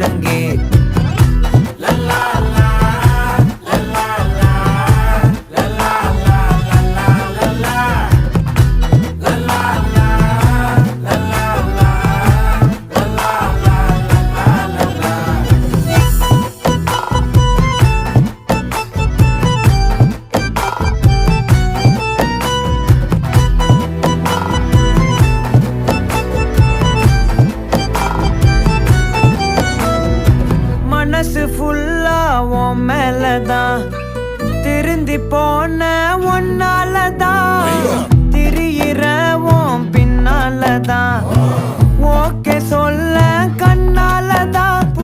முழங்கே. மனசு ஃபுல்லா உன் மேலதான், திருந்தி போன ஒன்னாலதான், திரியிற உன் பின்னாலதான், ஓகே சொல்ல கண்ணாலதான்,